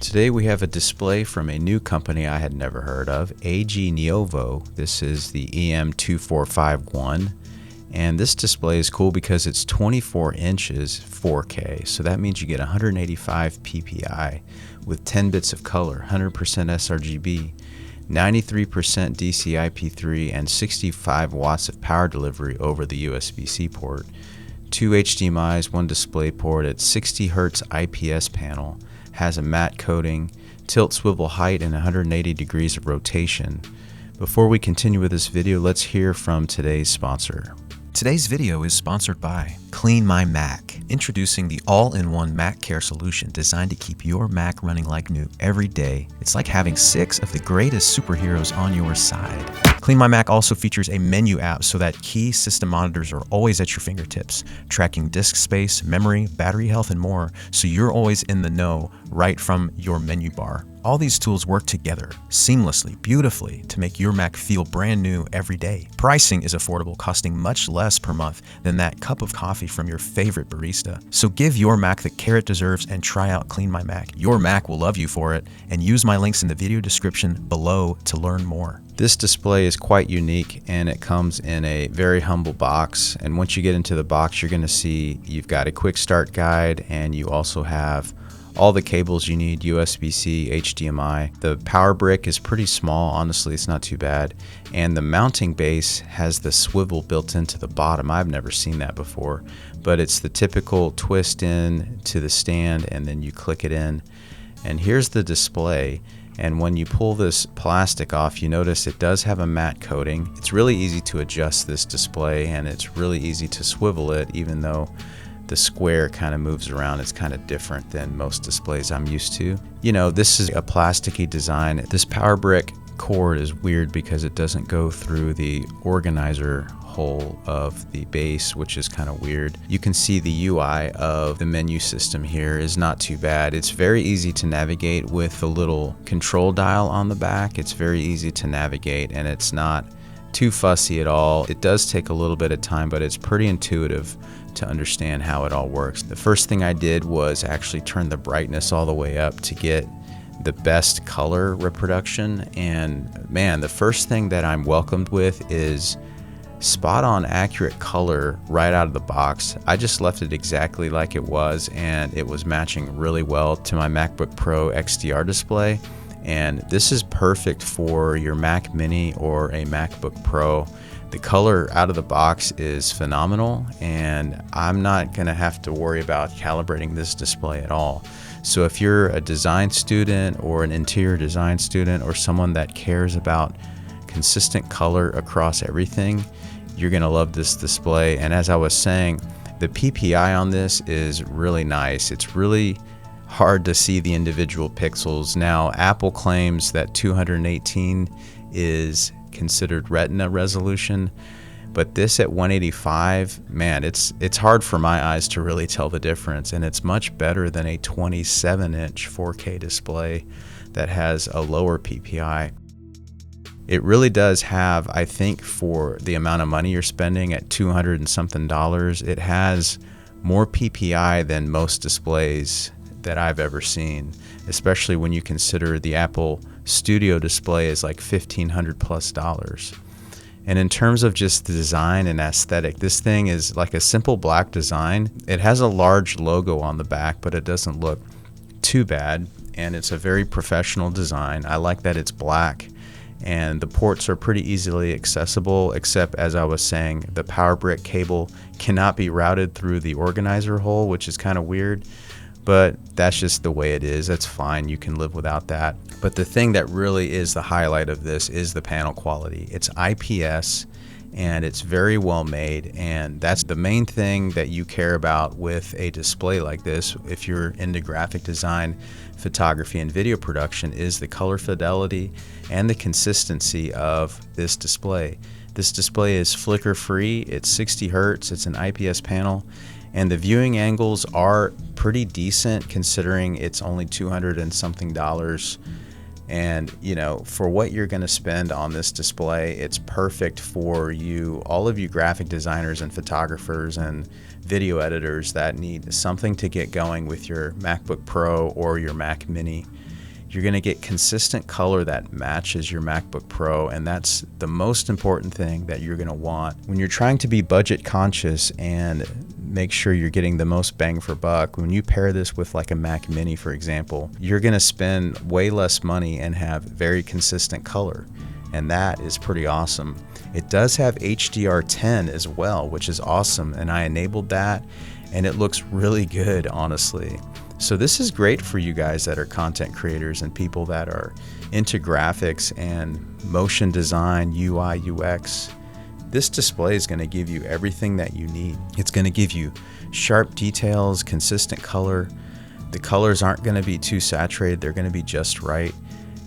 Today we have a display from a new company I had never heard of, AG Neovo. This is the EM2451, and this display is cool because it's 24 inches 4K, so that means you get 185 ppi with 10 bits of color, 100% sRGB, 93% DCI-P3, and 65 watts of power delivery over the USB-C port. 2 HDMIs, 1 display port at 60 Hz IPS panel, has a matte coating, tilt swivel height, and 180 degrees of rotation. Before we continue with this video, let's hear from today's sponsor. Today's video is sponsored by Clean My Mac, introducing the all-in-one Mac care solution designed to keep your Mac running like new every day. It's like having 6 of the greatest superheroes on your side. Clean My Mac also features a menu app so that key system monitors are always at your fingertips, tracking disk space, memory, battery health, and more, so you're always in the know right from your menu bar. All these tools work together seamlessly, beautifully, to make your Mac feel brand new every day. Pricing is affordable, costing much less per month than that cup of coffee from your favorite barista. So give your Mac the care it deserves and try out Clean My Mac. Your Mac will love you for it, and use my links in the video description below to learn more. This display is quite unique, and it comes in a very humble box. And once you get into the box, you're going to see you've got a quick start guide, and you also have all the cables you need, USB-C, HDMI. The power brick is pretty small, honestly, it's not too bad. And the mounting base has the swivel built into the bottom. I've never seen that before, but it's the typical twist in to the stand and then you click it in. And here's the display. And when you pull this plastic off, you notice it does have a matte coating. It's really easy to adjust this display, and it's really easy to swivel it, even though the square kind of moves around. It's kind of different than most displays I'm used to. You know, this is a plasticky design. This power brick cord is weird because it doesn't go through the organizer hole of the base, which is kind of weird. You can see the UI of the menu system here is not too bad. It's very easy to navigate with the little control dial on the back. It's very easy to navigate, and it's not too fussy at all. It does take a little bit of time, but it's pretty intuitive to understand how it all works. The first thing I did was actually turn the brightness all the way up to get the best color reproduction. And man, the first thing that I'm welcomed with is spot on accurate color right out of the box. I just left it exactly like it was, and it was matching really well to my MacBook Pro XDR display. And this is perfect for your Mac Mini or a MacBook Pro. The color out of the box is phenomenal, and I'm not going to have to worry about calibrating this display at all. So if you're a design student or an interior design student or someone that cares about consistent color across everything, you're going to love this display. And as I was saying, the PPI on this is really nice. It's really hard to see the individual pixels. Now, Apple claims that 218 is considered Retina resolution, but this at 185, man, it's hard for my eyes to really tell the difference, and it's much better than a 27-inch 4K display that has a lower PPI. It really does have, I think, for the amount of money you're spending at $200 and something, it has more PPI than most displays that I've ever seen, especially when you consider the Apple Studio display is like $1,500 plus. And in terms of just the design and aesthetic, this thing is like a simple black design. It has a large logo on the back, but it doesn't look too bad, and it's a very professional design. I like that it's black, and the ports are pretty easily accessible, except, as I was saying, the power brick cable cannot be routed through the organizer hole, which is kind of weird. But that's just the way it is. That's fine. You can live without that. But the thing that really is the highlight of this is the panel quality. It's IPS, and it's very well made, and that's the main thing that you care about with a display like this if you're into graphic design, photography, and video production, is the color fidelity and the consistency of this display. This display is flicker free. It's 60 Hz. It's an IPS panel. And the viewing angles are pretty decent considering it's only $200 and something. And for what you're going to spend on this display, it's perfect for all of you graphic designers and photographers and video editors that need something to get going with your MacBook Pro or your Mac Mini. You're going to get consistent color that matches your MacBook Pro, and that's the most important thing that you're going to want. When you're trying to be budget conscious and make sure you're getting the most bang for buck, when you pair this with like a Mac Mini, for example, you're going to spend way less money and have very consistent color, and that is pretty awesome. It does have HDR10 as well, which is awesome, and I enabled that, and it looks really good, honestly. So this is great for you guys that are content creators and people that are into graphics and motion design, UI, UX. This display is going to give you everything that you need. It's going to give you sharp details, consistent color. The colors aren't going to be too saturated. They're going to be just right.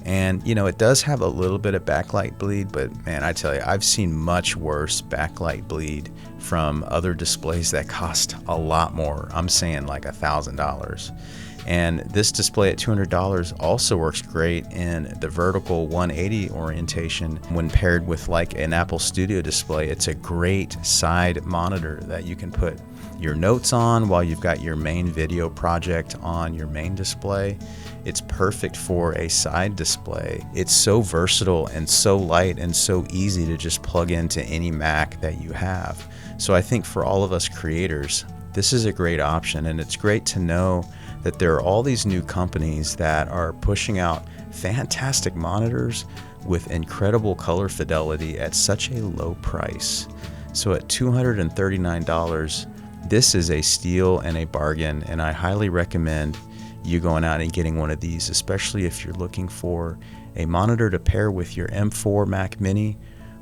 And it does have a little bit of backlight bleed, but man, I tell you, I've seen much worse backlight bleed from other displays that cost a lot more. I'm saying like $1,000. And this display at $200 also works great in the vertical 180 orientation when paired with like an Apple Studio display. It's a great side monitor that you can put your notes on while you've got your main video project on your main display. It's perfect for a side display. It's so versatile and so light and so easy to just plug into any Mac that you have. So I think for all of us creators, this is a great option, and it's great to know that there are all these new companies that are pushing out fantastic monitors with incredible color fidelity at such a low price. So at $239, this is a steal and a bargain, and I highly recommend you going out and getting one of these, especially if you're looking for a monitor to pair with your M4 Mac Mini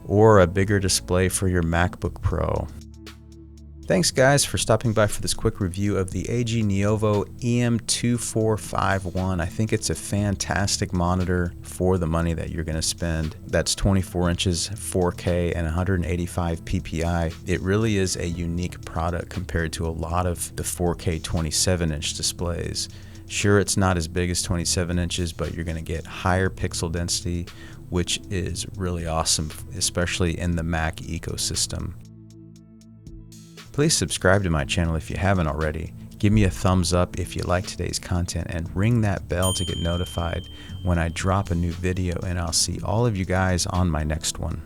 or a bigger display for your MacBook Pro. Thanks guys for stopping by for this quick review of the AG Neovo EM2451. I think it's a fantastic monitor for the money that you're going to spend. That's 24 inches, 4K, and 185 ppi. It really is a unique product compared to a lot of the 4K 27-inch displays. Sure, it's not as big as 27 inches, but you're going to get higher pixel density, which is really awesome, especially in the Mac ecosystem. Please subscribe to my channel if you haven't already. Give me a thumbs up if you like today's content, and ring that bell to get notified when I drop a new video, and I'll see all of you guys on my next one.